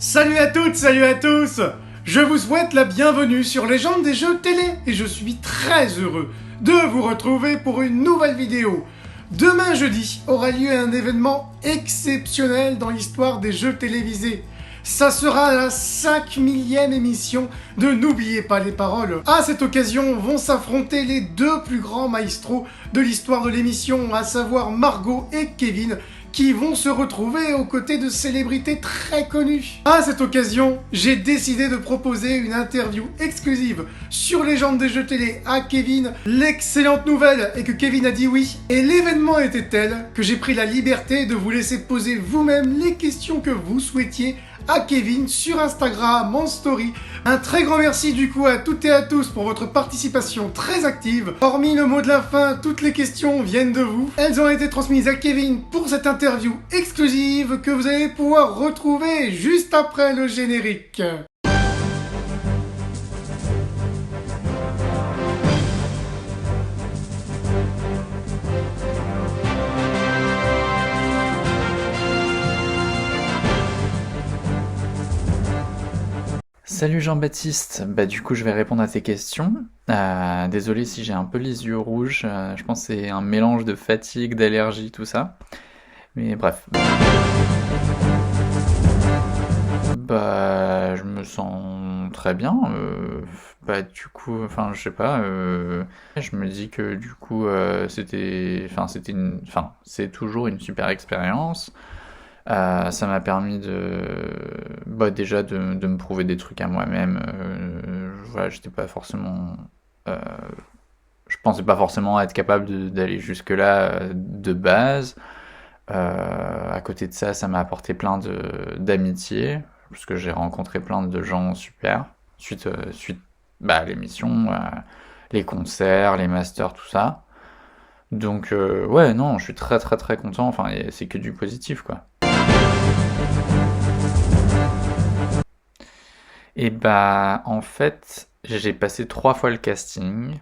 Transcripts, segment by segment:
Salut à toutes, salut à tous. Je vous souhaite la bienvenue sur Légende des jeux télé et je suis très heureux de vous retrouver pour une nouvelle vidéo. Demain jeudi aura lieu un événement exceptionnel dans l'histoire des jeux télévisés. Ça sera la 5000e émission de N'oubliez pas les paroles. À cette occasion vont s'affronter les deux plus grands maestros de l'histoire de l'émission, à savoir Margot et Kevin, qui vont se retrouver aux côtés de célébrités très connues. À cette occasion, j'ai décidé de proposer une interview exclusive sur Légende des jeux télé à Kevin. L'excellente nouvelle est que Kevin a dit oui, et l'événement était tel que j'ai pris la liberté de vous laisser poser vous-même les questions que vous souhaitiez à Kevin sur Instagram, en story. Un très grand merci du coup à toutes et à tous pour votre participation très active. Hormis le mot de la fin, toutes les questions viennent de vous. Elles ont été transmises à Kevin pour cette interview exclusive que vous allez pouvoir retrouver juste après le générique. Salut Jean-Baptiste, du coup je vais répondre à tes questions. Désolé si j'ai un peu les yeux rouges, je pense que c'est un mélange de fatigue, d'allergie, tout ça. Mais bref. Je me sens très bien. Du coup, enfin je sais pas. Je me dis que du coup c'est toujours une super expérience. Ça m'a permis déjà de me prouver des trucs à moi-même. Voilà, j'étais pas forcément, je pensais pas forcément être capable d'aller jusque-là de base. À côté de ça, ça m'a apporté plein d'amitié, parce que j'ai rencontré plein de gens super suite à l'émission, les concerts, les masters, tout ça. Donc ouais, non, je suis très très très content. Enfin, et c'est que du positif, quoi. Et en fait, j'ai passé 3 fois le casting.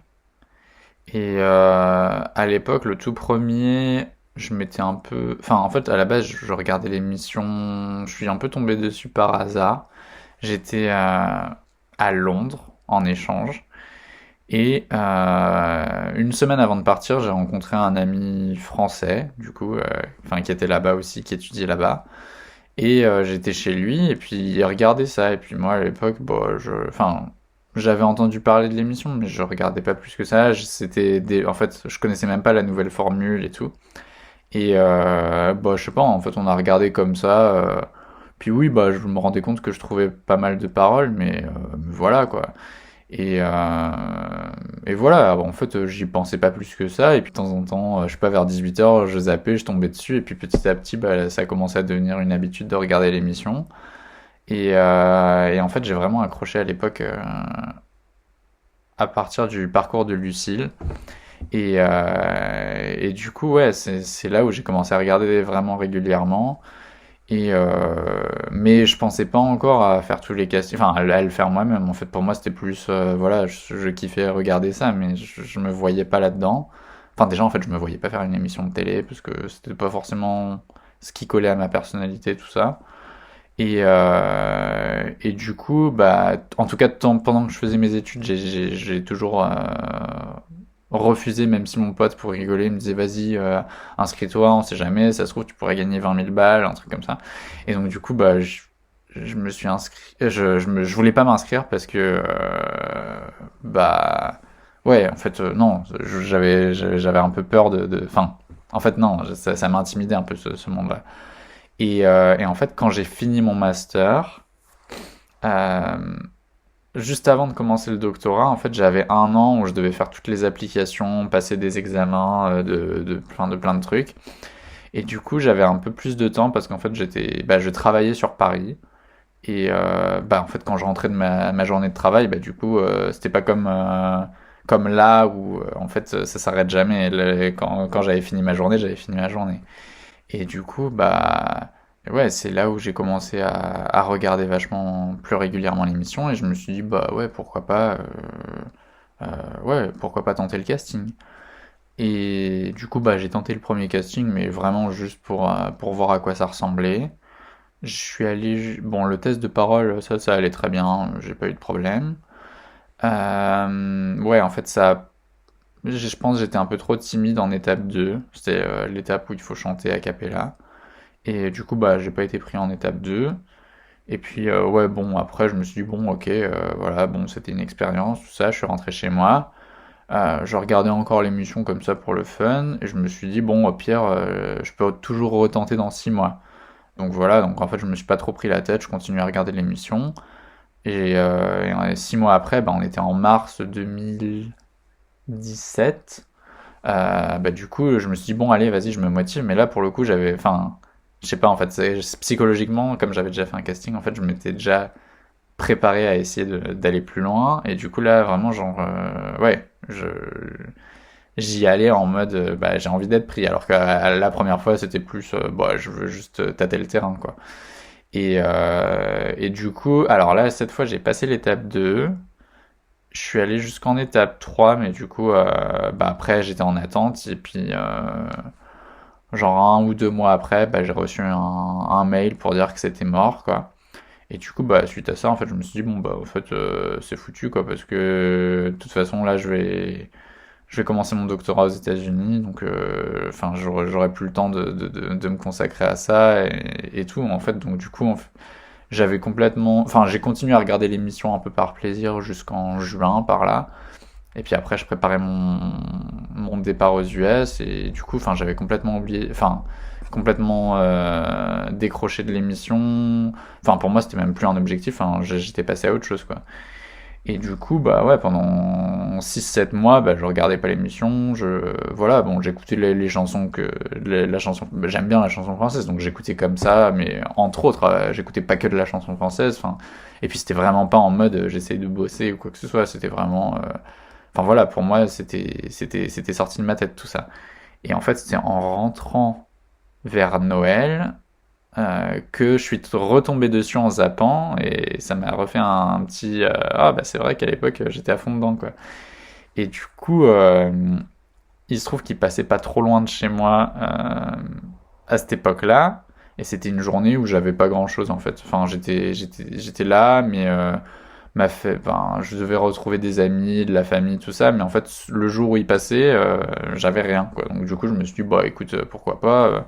Et à l'époque, le tout premier, je m'étais un peu... Enfin, en fait, à la base, je regardais l'émission, je suis un peu tombé dessus par hasard. J'étais à Londres, en échange. Et une semaine avant de partir, j'ai rencontré un ami français, du coup, qui était là-bas aussi, qui étudiait là-bas. Et j'étais chez lui, et puis il regardait ça. Et puis moi, à l'époque, j'avais entendu parler de l'émission, mais je regardais pas plus que ça. En fait, je connaissais même pas la nouvelle formule et tout. Et je sais pas, en fait, on a regardé comme ça. Puis oui, je me rendais compte que je trouvais pas mal de paroles, mais voilà, quoi. Et, voilà, en fait, j'y pensais pas plus que ça. Et puis de temps en temps, je sais pas, vers 18h, je zappais, je tombais dessus. Et puis petit à petit, ça commençait à devenir une habitude de regarder l'émission. Et en fait, j'ai vraiment accroché à l'époque à partir du parcours de Lucille. Et du coup, ouais, c'est là où j'ai commencé à regarder vraiment régulièrement. Mais je pensais pas encore à faire tous les castings, enfin à le faire moi-même. En fait, pour moi, c'était plus, voilà, je kiffais regarder ça, mais je me voyais pas là-dedans. Enfin, déjà, en fait, je me voyais pas faire une émission de télé parce que c'était pas forcément ce qui collait à ma personnalité, tout ça. Et du coup, en tout cas, pendant que je faisais mes études, j'ai toujours refusé, même si mon pote, pour rigoler, me disait vas-y, inscris-toi, on sait jamais, ça se trouve, tu pourrais gagner 20 000 balles, un truc comme ça. Et donc, du coup, je me suis inscrit, je voulais pas m'inscrire parce que, ouais, en fait, non, j'avais un peu peur enfin, en fait, non, ça m'intimidait un peu ce monde-là. Et en fait, quand j'ai fini mon master, euh, juste avant de commencer le doctorat, en fait, j'avais un an où je devais faire toutes les applications, passer des examens de plein de trucs. Et du coup, j'avais un peu plus de temps parce qu'en fait, je travaillais sur Paris. Et en fait, quand je rentrais de ma journée de travail, du coup, c'était pas comme là où en fait ça s'arrête jamais. Quand j'avais fini ma journée, j'avais fini ma journée. Et du coup, ouais, c'est là où j'ai commencé à regarder vachement plus régulièrement l'émission et je me suis dit, ouais, ouais, pourquoi pas tenter le casting. Et du coup, j'ai tenté le premier casting, mais vraiment juste pour voir à quoi ça ressemblait. Je suis allé, bon, le test de parole, ça allait très bien, j'ai pas eu de problème. Ouais, en fait, je pense que j'étais un peu trop timide en étape 2. C'était l'étape où il faut chanter a cappella. Et du coup, bah, j'ai pas été pris en étape 2. Et puis, ouais, bon, après, je me suis dit, bon, ok, voilà, bon, c'était une expérience, tout ça, je suis rentré chez moi. Je regardais encore l'émission comme ça pour le fun, et je me suis dit, bon, au pire, je peux toujours retenter dans 6 mois. Donc voilà, donc en fait, je me suis pas trop pris la tête, je continue à regarder l'émission. Et 6 mois après, bah, on était en mars 2017. Bah, du coup, je me suis dit, bon, allez, vas-y, je me motive. Mais là, pour le coup, enfin, je sais pas, en fait, psychologiquement, comme j'avais déjà fait un casting, en fait, je m'étais déjà préparé à essayer d'aller plus loin. Et du coup, là, vraiment, genre, ouais, j'y allais en mode, bah, j'ai envie d'être pris. Alors que la première fois, c'était plus, bah, je veux juste tâter le terrain, quoi. Et du coup, alors là, cette fois, j'ai passé l'étape 2. Je suis allé jusqu'en étape 3, mais du coup, bah après, j'étais en attente. Et puis, genre 1 ou 2 mois après, bah, j'ai reçu un mail pour dire que c'était mort, quoi. Et du coup, bah, suite à ça, en fait, je me suis dit, bon, bah, en fait, c'est foutu, quoi, parce que de toute façon, là, je vais commencer mon doctorat aux États-Unis, donc, enfin, j'aurai plus le temps de me consacrer à ça et tout, en fait. Donc, du coup, j'avais complètement, enfin, j'ai continué à regarder l'émission un peu par plaisir jusqu'en juin, par là. Et puis après, je préparais mon départ aux US et du coup, enfin, j'avais complètement oublié, enfin, complètement décroché de l'émission. Enfin, pour moi, c'était même plus un objectif. Hein, j'étais passé à autre chose, quoi. Et du coup, bah ouais, pendant 6 7 mois, bah, je regardais pas l'émission. Voilà, bon, j'écoutais les chansons la chanson, bah, j'aime bien la chanson française, donc j'écoutais comme ça. Mais entre autres, j'écoutais pas que de la chanson française. Enfin, et puis c'était vraiment pas en mode j'essaye de bosser ou quoi que ce soit. C'était vraiment enfin voilà, pour moi, c'était sorti de ma tête tout ça. Et en fait, c'était en rentrant vers Noël que je suis retombé dessus en zappant et ça m'a refait un petit ah bah c'est vrai qu'à l'époque j'étais à fond dedans quoi. Et du coup, il se trouve qu'il passait pas trop loin de chez moi à cette époque-là. Et c'était une journée où j'avais pas grand-chose en fait. Enfin, j'étais là, mais enfin, je devais retrouver des amis, de la famille, tout ça, mais en fait, le jour où il passait, j'avais rien, quoi. Donc du coup, je me suis dit, bah écoute, pourquoi pas,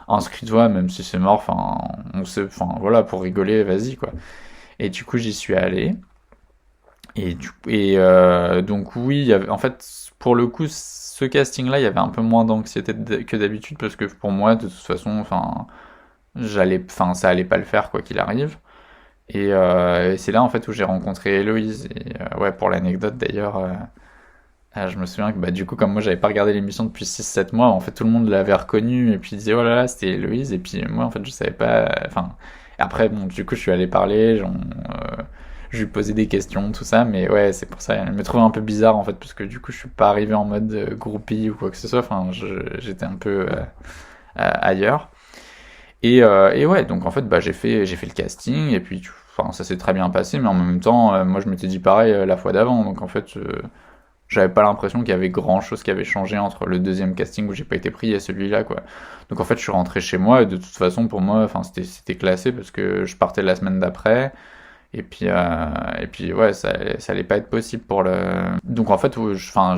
inscris-toi, même si c'est mort, enfin, on sait, enfin voilà, pour rigoler, vas-y, quoi. Et du coup, j'y suis allé. Donc oui, en fait, pour le coup, ce casting-là, il y avait un peu moins d'anxiété que d'habitude, parce que pour moi, de toute façon, enfin, enfin, ça allait pas le faire, quoi qu'il arrive. Et c'est là en fait où j'ai rencontré Héloïse. Et ouais, pour l'anecdote d'ailleurs, je me souviens que bah, du coup, comme moi j'avais pas regardé l'émission depuis 6 7 mois, en fait tout le monde l'avait reconnue et puis disait oh là là, c'était Héloïse. Et puis moi en fait je savais pas. Enfin, après, bon, du coup je suis allé parler, je lui posais des questions, tout ça, mais ouais, c'est pour ça. Elle me trouvait un peu bizarre en fait, parce que du coup je suis pas arrivé en mode groupie ou quoi que ce soit. Enfin, j'étais un peu ailleurs. Et ouais, donc en fait, bah, j'ai fait le casting, et puis enfin, ça s'est très bien passé, mais en même temps, moi je m'étais dit pareil la fois d'avant, donc en fait, j'avais pas l'impression qu'il y avait grand chose qui avait changé entre le deuxième casting où j'ai pas été pris et celui-là, quoi. Donc en fait, je suis rentré chez moi, et de toute façon, pour moi, enfin, c'était classé parce que je partais la semaine d'après, et puis ouais, ça allait pas être possible pour le. Donc en fait, enfin,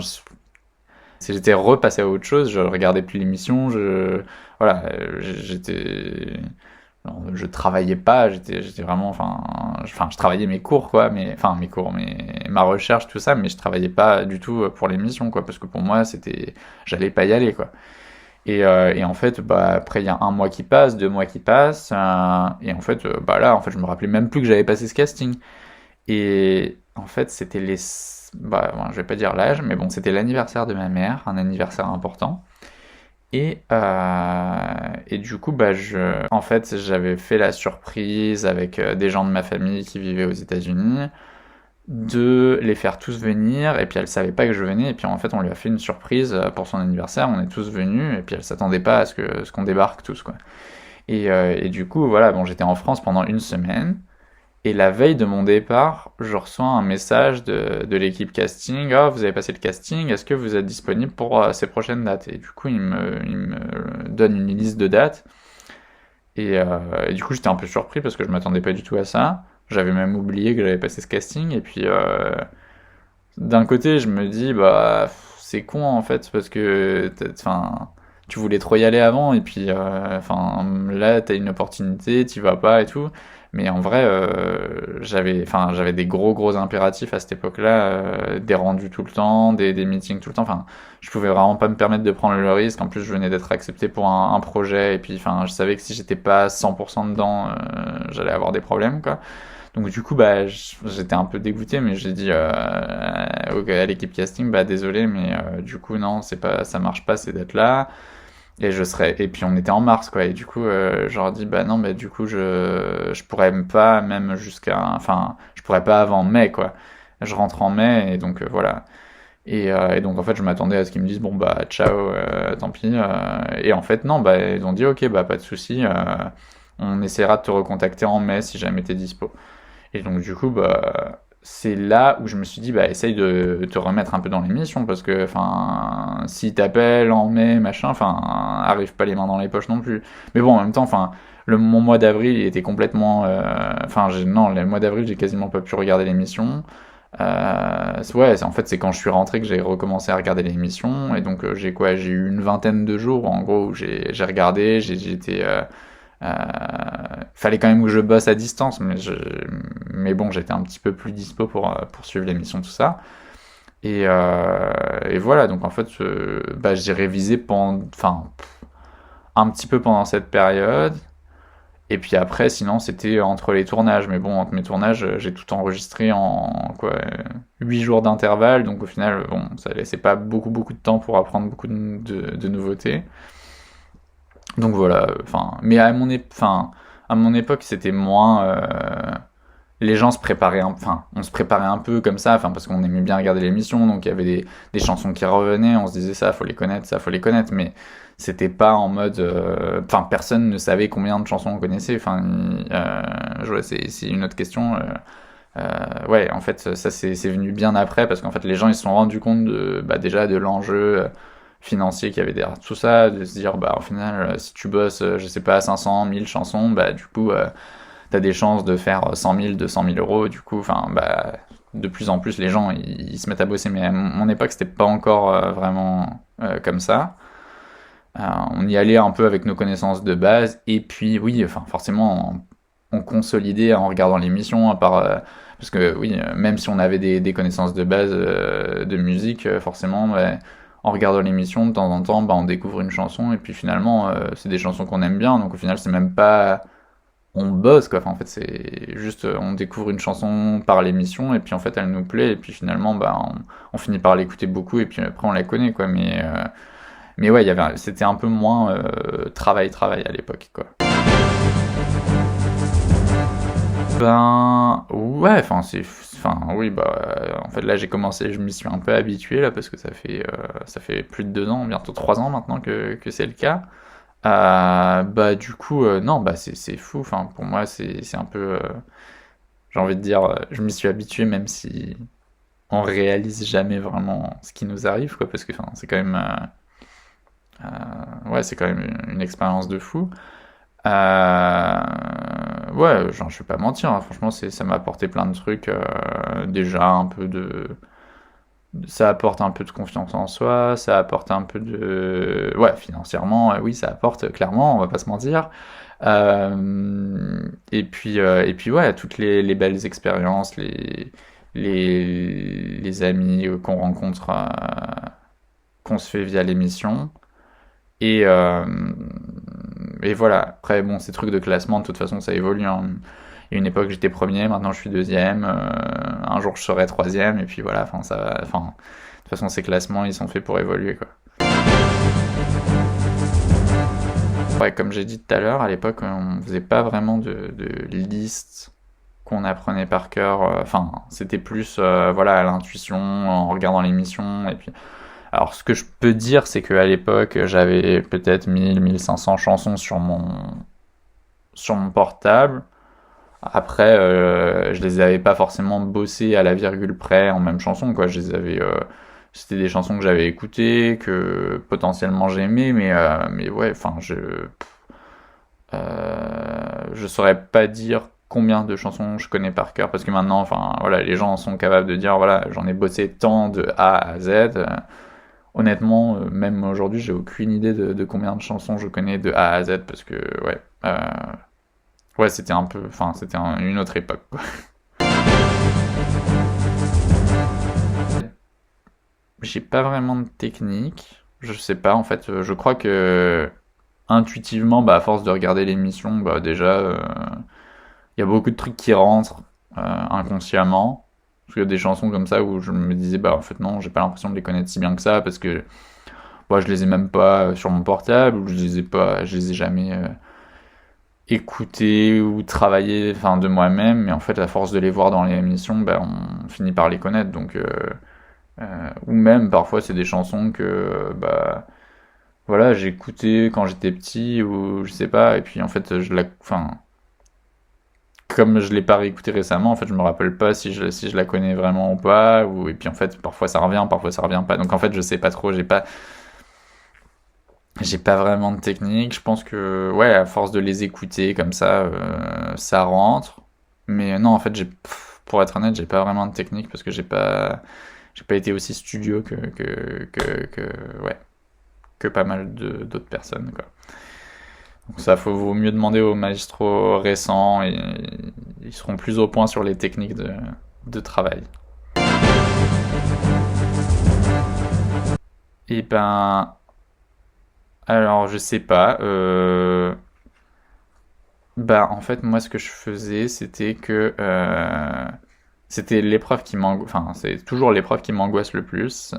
j'étais repassé à autre chose, je regardais plus l'émission, voilà, j'étais, non, je travaillais pas, j'étais vraiment, enfin, je travaillais mes cours, quoi, mais, enfin, mes cours, ma recherche, tout ça, mais je travaillais pas du tout pour l'émission, quoi, parce que pour moi, j'allais pas y aller, quoi. Et en fait, bah, après, il y a 1 mois qui passe, 2 mois qui passent, et en fait, bah là, en fait, je me rappelais même plus que j'avais passé ce casting. Et en fait, c'était bah, bon, je vais pas dire l'âge, mais bon, c'était l'anniversaire de ma mère, un anniversaire important. Et du coup, bah, en fait, j'avais fait la surprise avec des gens de ma famille qui vivaient aux États-Unis, de les faire tous venir, et puis elle savait pas que je venais, et puis en fait, on lui a fait une surprise pour son anniversaire, on est tous venus, et puis elle s'attendait pas à ce qu'on débarque tous, quoi. Et du coup, voilà, bon, j'étais en France pendant une semaine. Et la veille de mon départ, je reçois un message de l'équipe casting. Ah, vous avez passé le casting, est-ce que vous êtes disponible pour ces prochaines dates? Et du coup, il me donne une liste de dates. Et du coup, j'étais un peu surpris parce que je m'attendais pas du tout à ça. J'avais même oublié que j'avais passé ce casting. Et puis, d'un côté, je me dis, bah, c'est con en fait, parce que, enfin, tu voulais trop y aller avant, et puis, enfin, là, t'as une opportunité, t'y vas pas et tout. Mais en vrai, j'avais des gros impératifs à cette époque-là, des rendus tout le temps, des meetings tout le temps. Enfin, je pouvais vraiment pas me permettre de prendre le risque. En plus, je venais d'être accepté pour un projet, et puis, enfin, je savais que si j'étais pas 100% dedans, j'allais avoir des problèmes, quoi. Donc du coup, bah, j'étais un peu dégoûté, mais j'ai dit à l'équipe casting, bah désolé, mais du coup non, c'est pas, ça marche pas, c'est d'être là. Et je serais, et puis on était en mars, quoi. Et du coup, je leur dis, bah non, bah du coup, je pourrais même pas, même enfin, je pourrais pas avant mai, quoi. Je rentre en mai, et donc voilà. Et donc en fait, je m'attendais à ce qu'ils me disent, bon bah ciao, tant pis. Et en fait, non, bah ils ont dit, ok, bah pas de souci, on essaiera de te recontacter en mai si jamais t'es dispo. Et donc du coup, bah, c'est là où je me suis dit, bah, essaye de te remettre un peu dans l'émission, parce que, enfin, si t'appelles en mai, machin, enfin, arrive pas les mains dans les poches non plus. Mais bon, en même temps, enfin, mon mois d'avril, il était complètement, enfin, non, le mois d'avril, j'ai quasiment pas pu regarder l'émission. Ouais, en fait, c'est quand je suis rentré que j'ai recommencé à regarder l'émission, et donc j'ai quoi, j'ai eu une vingtaine de jours, en gros, où j'ai regardé, j'ai été fallait quand même que je bosse à distance, mais bon, j'étais un petit peu plus dispo pour suivre l'émission, tout ça. Et voilà, donc en fait, bah, j'ai révisé enfin, un petit peu pendant cette période. Et puis après, sinon, c'était entre les tournages. Mais bon, entre mes tournages, j'ai tout enregistré en quoi, 8 jours d'intervalle. Donc au final, bon, ça laissait pas beaucoup de temps pour apprendre beaucoup de nouveautés. Donc voilà, enfin, mais enfin, à mon époque, c'était moins. Les gens se préparaient, enfin, on se préparait un peu comme ça, enfin, parce qu'on aimait bien regarder l'émission, donc il y avait des chansons qui revenaient, on se disait ça, faut les connaître, ça, faut les connaître, mais c'était pas en mode. Enfin, personne ne savait combien de chansons on connaissait, enfin, c'est une autre question. Ouais, en fait, ça c'est venu bien après, parce qu'en fait, les gens ils se sont rendus compte bah, déjà de l'enjeu financier qu'il y avait derrière tout ça, de se dire, bah, au final, si tu bosses, je sais pas, 500, 1000 chansons, bah, du coup, t'as des chances de faire 100 000, 200 000 euros, du coup, enfin, bah, de plus en plus, les gens, ils se mettent à bosser, mais à mon époque, c'était pas encore vraiment comme ça. On y allait un peu avec nos connaissances de base, et puis, oui, enfin, forcément, on consolidait en regardant l'émission, à part... parce que oui, même si on avait des connaissances de base de musique, forcément, bah, en regardant l'émission, de temps en temps, bah, on découvre une chanson, et puis finalement, c'est des chansons qu'on aime bien, donc au final, c'est même pas... On bosse, quoi. Enfin, en fait, c'est juste, on découvre une chanson par l'émission, et puis en fait, elle nous plaît, et puis finalement, bah, on finit par l'écouter beaucoup, et puis après, on la connaît, quoi. Mais ouais, c'était un peu moins travail à l'époque, quoi. Ben ouais, enfin oui, bah en fait là j'ai commencé, je m'y suis un peu habitué là parce que ça fait plus de 2 ans, bientôt 3 ans maintenant que c'est le cas. Bah du coup non, bah c'est fou. Enfin pour moi c'est un peu, j'ai envie de dire, je m'y suis habitué même si on réalise jamais vraiment ce qui nous arrive, quoi, parce que enfin c'est quand même ouais, c'est quand même une expérience de fou. Ouais, genre, je vais pas mentir, hein, franchement, ça m'a apporté plein de trucs. Déjà, un peu ça apporte un peu de confiance en soi, ça apporte un peu de. Ouais, financièrement, oui, ça apporte, clairement, on va pas se mentir. Et puis ouais, toutes les belles expériences, les amis qu'on rencontre, qu'on se fait via l'émission. Et, euh, et voilà, après, bon, ces trucs de classement, de toute façon, ça évolue, hein. Il y a une époque, j'étais premier, maintenant je suis deuxième, un jour je serai troisième, et puis voilà, enfin, de toute façon, ces classements, ils sont faits pour évoluer, quoi. Ouais, comme j'ai dit tout à l'heure, à l'époque, on faisait pas vraiment de liste qu'on apprenait par cœur, enfin, c'était plus, voilà, à l'intuition, en regardant l'émission, et puis alors, ce que je peux dire, c'est qu'à l'époque, j'avais peut-être 1000, 1500 chansons sur mon portable. Après, je les avais pas forcément bossées à la virgule près en même chanson, quoi. C'était des chansons que j'avais écoutées, que potentiellement j'aimais, mais ouais, enfin, Je saurais pas dire combien de chansons je connais par cœur, parce que maintenant, enfin, voilà, les gens sont capables de dire, voilà, j'en ai bossé tant de A à Z. Honnêtement, même aujourd'hui, j'ai aucune idée de combien de chansons je connais de A à Z, parce que, ouais, ouais, c'était un peu, enfin, c'était une autre époque, quoi. J'ai pas vraiment de technique. Je sais pas, en fait, je crois que intuitivement, bah, à force de regarder l'émission, bah, déjà, il y a beaucoup de trucs qui rentrent inconsciemment. Parce qu'il y a des chansons comme ça où je me disais, bah, en fait, non, j'ai pas l'impression de les connaître si bien que ça, parce que bah, je les ai même pas sur mon portable, ou je les ai pas, je les ai jamais écoutées ou travaillées, enfin, de moi-même. Mais en fait, à force de les voir dans les émissions, bah, on finit par les connaître. Donc, ou même parfois, c'est des chansons que, bah, voilà, j'ai écouté quand j'étais petit, ou je sais pas, et puis en fait, enfin, comme je l'ai pas réécouté récemment, en fait, je me rappelle pas si je la connais vraiment ou pas, ou, et puis en fait, parfois ça revient pas. Donc en fait, je sais pas trop, j'ai pas vraiment de technique. Je pense que, ouais, à force de les écouter comme ça rentre. Mais non, en fait, pour être honnête, j'ai pas vraiment de technique parce que j'ai pas été aussi studio ouais, que pas mal d'autres personnes, quoi. Donc ça, vaut mieux demander aux maestros récents et ils seront plus au point sur les techniques de travail. Et ben, alors je sais pas. Bah en fait moi ce que je faisais c'était que c'était l'épreuve qui m'angoisse, enfin c'est toujours l'épreuve qui m'angoisse le plus.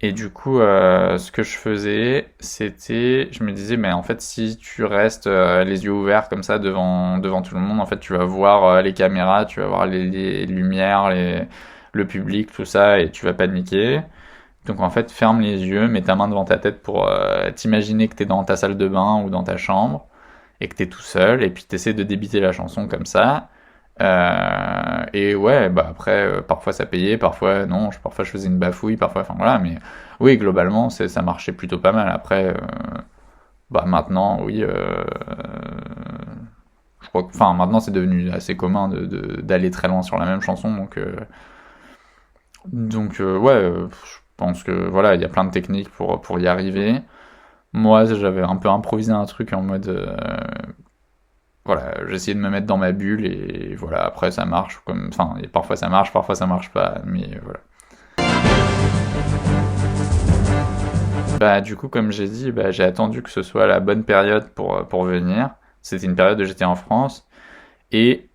Et du coup, ce que je faisais, c'était, je me disais, mais en fait, si tu restes les yeux ouverts comme ça devant tout le monde, en fait, tu vas voir les caméras, tu vas voir les lumières, le public, tout ça, et tu vas paniquer. Donc en fait, ferme les yeux, mets ta main devant ta tête pour t'imaginer que t'es dans ta salle de bain ou dans ta chambre, et que t'es tout seul, et puis t'essaies de débiter la chanson comme ça. Et ouais, bah après, parfois ça payait, parfois non, parfois je faisais une bafouille, parfois, enfin voilà, mais oui, globalement, ça marchait plutôt pas mal. Après, bah maintenant, oui, je crois que, enfin maintenant c'est devenu assez commun d'aller très loin sur la même chanson, donc ouais, je pense que voilà, il y a plein de techniques pour y arriver. Moi, j'avais un peu improvisé un truc en mode, voilà, j'essayais de me mettre dans ma bulle et voilà, après ça marche, comme, enfin, et parfois ça marche pas, mais voilà. Bah, du coup, comme j'ai dit, bah, j'ai attendu que ce soit la bonne période pour venir. C'était une période où j'étais en France et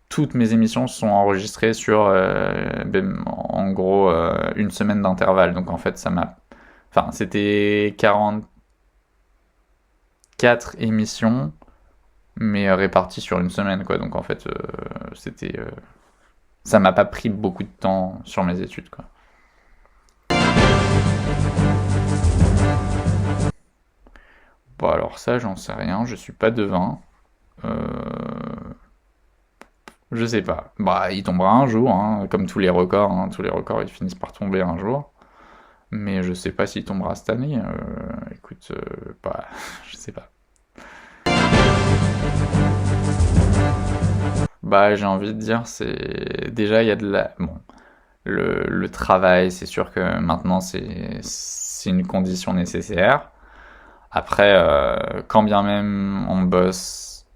toutes mes émissions sont enregistrées sur, en gros, une semaine d'intervalle. Donc en fait, enfin, c'était 44 émissions, mais réparties sur une semaine, quoi. Donc en fait, ça m'a pas pris beaucoup de temps sur mes études, quoi. Bon, alors ça, j'en sais rien, je suis pas devin. Euh, je sais pas. Bah, il tombera un jour, hein, comme tous les records, hein. Tous les records, ils finissent par tomber un jour. Mais je sais pas s'il tombera cette année. Écoute, bah, je sais pas. Bah, j'ai envie de dire, c'est déjà il y a de la, bon, le travail, c'est sûr que maintenant c'est une condition nécessaire. Après, quand bien même on bosse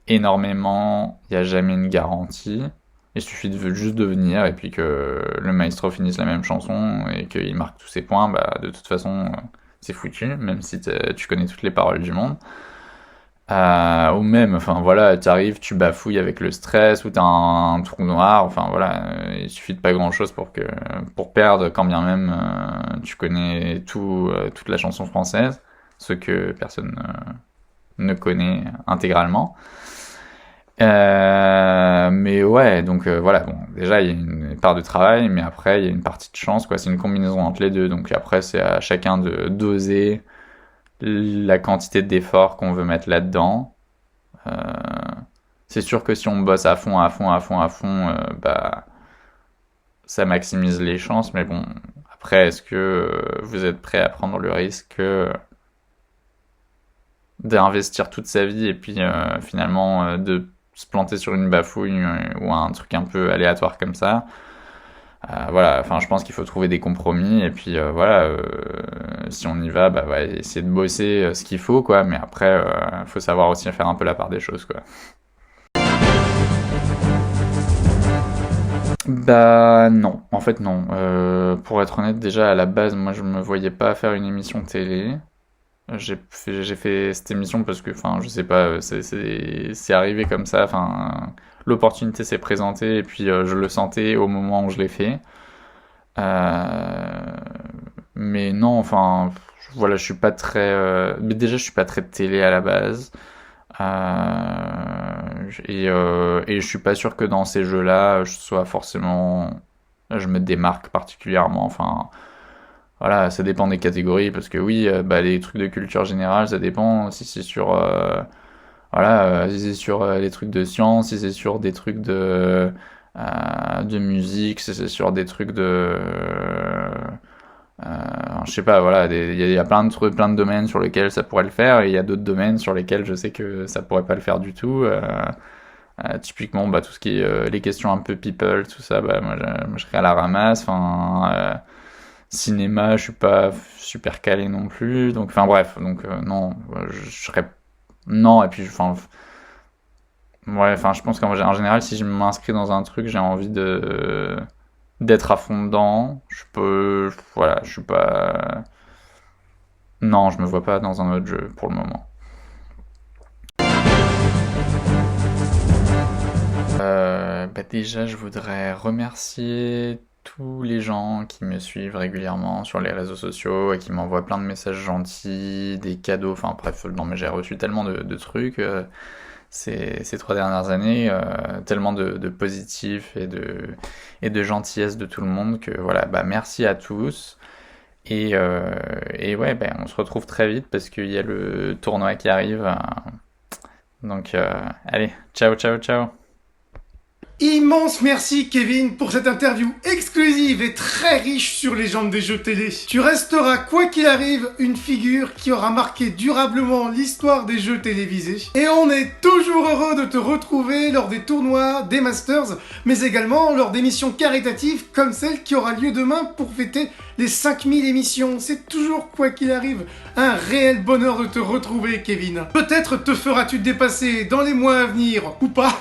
énormément, il n'y a jamais une garantie. Il suffit juste de venir et puis que le maestro finisse la même chanson et qu'il marque tous ses points, bah de toute façon c'est foutu, même si tu connais toutes les paroles du monde. Ou même, enfin voilà, tu arrives, tu bafouilles avec le stress, ou t'as un trou noir, enfin voilà, il suffit de pas grand chose pour perdre, quand bien même tu connais toute la chanson française, ce que personne ne connaît intégralement. Mais ouais, donc voilà, bon, déjà il y a une part de travail, mais après il y a une partie de chance, quoi, c'est une combinaison entre les deux, donc après c'est à chacun de doser la quantité d'efforts qu'on veut mettre là-dedans. Euh, c'est sûr que si on bosse à fond, à fond, à fond, à fond, bah, ça maximise les chances, mais bon, après, est-ce que vous êtes prêt à prendre le risque que d'investir toute sa vie et puis finalement de se planter sur une bafouille ou un truc un peu aléatoire comme ça. Voilà, enfin je pense qu'il faut trouver des compromis et puis voilà, si on y va, bah ouais, essayer de bosser ce qu'il faut quoi, mais après faut savoir aussi faire un peu la part des choses quoi. Bah non, en fait non. Pour être honnête, déjà à la base, moi je me voyais pas faire une émission télé. J'ai fait cette émission parce que, enfin, je sais pas, c'est arrivé comme ça. Enfin, l'opportunité s'est présentée et puis je le sentais au moment où je l'ai fait. Euh, mais non, enfin, voilà, je suis pas très. Mais déjà, je suis pas très télé à la base. Et je suis pas sûr que dans ces jeux-là, je sois forcément. Je me démarque particulièrement. Enfin, voilà, ça dépend des catégories, parce que oui, bah, les trucs de culture générale, ça dépend si c'est sur, voilà, si c'est sur les trucs de science, si c'est sur des trucs de musique, si c'est sur des trucs je sais pas, voilà, il y a plein de domaines sur lesquels ça pourrait le faire, et il y a d'autres domaines sur lesquels je sais que ça pourrait pas le faire du tout. Typiquement, bah, tout ce qui est les questions un peu people, tout ça, bah, moi, je serais à la ramasse. Enfin, cinéma, je suis pas super calé non plus. Donc, enfin bref, donc non, je serais non. Et puis, enfin, ouais, enfin, je pense qu'en général, si je m'inscris dans un truc, j'ai envie de d'être à fond dedans. Voilà, je suis pas. Non, je me vois pas dans un autre jeu pour le moment. Bah déjà, je voudrais remercier tous les gens qui me suivent régulièrement sur les réseaux sociaux et qui m'envoient plein de messages gentils, des cadeaux, enfin bref, non mais j'ai reçu tellement de trucs ces 3 dernières années, tellement de positifs et de gentillesse de tout le monde que voilà, bah merci à tous. Et ouais, bah, on se retrouve très vite parce qu'il y a le tournoi qui arrive. Donc allez, ciao, ciao, ciao. Immense merci Kevin pour cette interview exclusive et très riche sur les légendes des jeux télé. Tu resteras quoi qu'il arrive une figure qui aura marqué durablement l'histoire des jeux télévisés. Et on est toujours heureux de te retrouver lors des tournois, des Masters, mais également lors d'émissions caritatives comme celle qui aura lieu demain pour fêter les 5000 émissions. C'est toujours, quoi qu'il arrive, un réel bonheur de te retrouver, Kevin. Peut-être te feras-tu dépasser dans les mois à venir, ou pas.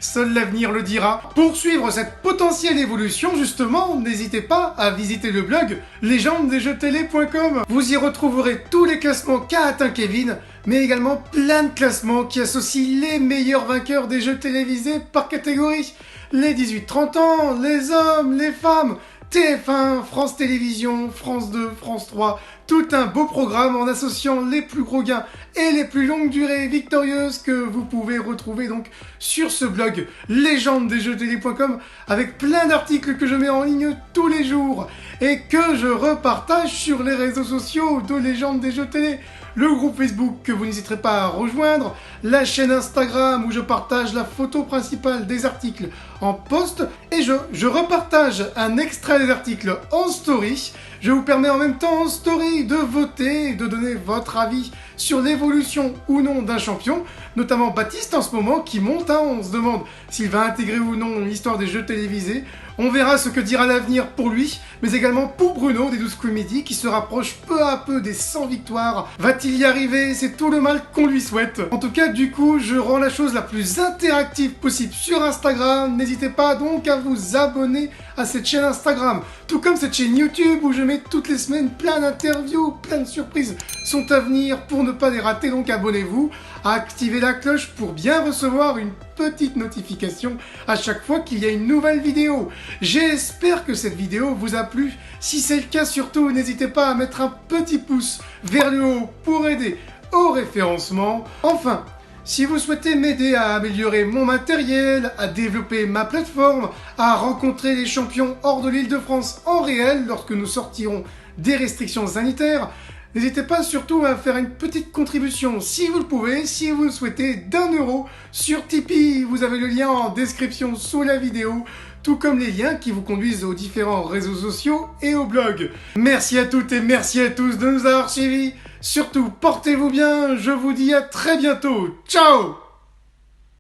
Seul l'avenir le dira. Pour suivre cette potentielle évolution, justement, n'hésitez pas à visiter le blog légendesdesjeuxtélé.com. Vous y retrouverez tous les classements qu'a atteint Kevin, mais également plein de classements qui associent les meilleurs vainqueurs des jeux télévisés par catégorie. Les 18-30 ans, les hommes, les femmes, TF1, France Télévisions, France 2, France 3, tout un beau programme en associant les plus gros gains et les plus longues durées victorieuses que vous pouvez retrouver donc sur ce blog légendesdesjeuxtélé.com avec plein d'articles que je mets en ligne tous les jours et que je repartage sur les réseaux sociaux de Légendes des Jeux Télé, le groupe Facebook que vous n'hésiterez pas à rejoindre, la chaîne Instagram où je partage la photo principale des articles en post et je repartage un extrait des articles en story. Je vous permets en même temps en story de voter et de donner votre avis sur l'évolution ou non d'un champion, notamment Baptiste en ce moment qui monte, on se demande s'il va intégrer ou non l'histoire des jeux télévisés. On verra ce que dira l'avenir pour lui, mais également pour Bruno des 12 Comédies qui se rapproche peu à peu des 100 victoires. Va-t-il y arriver? C'est tout le mal qu'on lui souhaite. En tout cas, du coup, je rends la chose la plus interactive possible sur Instagram. N'hésitez pas donc à vous abonner à cette chaîne Instagram, tout comme cette chaîne YouTube où je mets toutes les semaines plein d'interviews, plein de surprises sont à venir pour ne pas les rater, donc abonnez-vous, activez la cloche pour bien recevoir une petite notification à chaque fois qu'il y a une nouvelle vidéo. J'espère que cette vidéo vous a plu. Si c'est le cas, surtout, n'hésitez pas à mettre un petit pouce vers le haut pour aider au référencement. Enfin, si vous souhaitez m'aider à améliorer mon matériel, à développer ma plateforme, à rencontrer les champions hors de l'Île-de-France en réel lorsque nous sortirons des restrictions sanitaires, n'hésitez pas surtout à faire une petite contribution si vous le pouvez, si vous le souhaitez, d'1 € sur Tipeee. Vous avez le lien en description sous la vidéo, tout comme les liens qui vous conduisent aux différents réseaux sociaux et au blog. Merci à toutes et merci à tous de nous avoir suivis. Surtout, portez-vous bien, je vous dis à très bientôt. Ciao!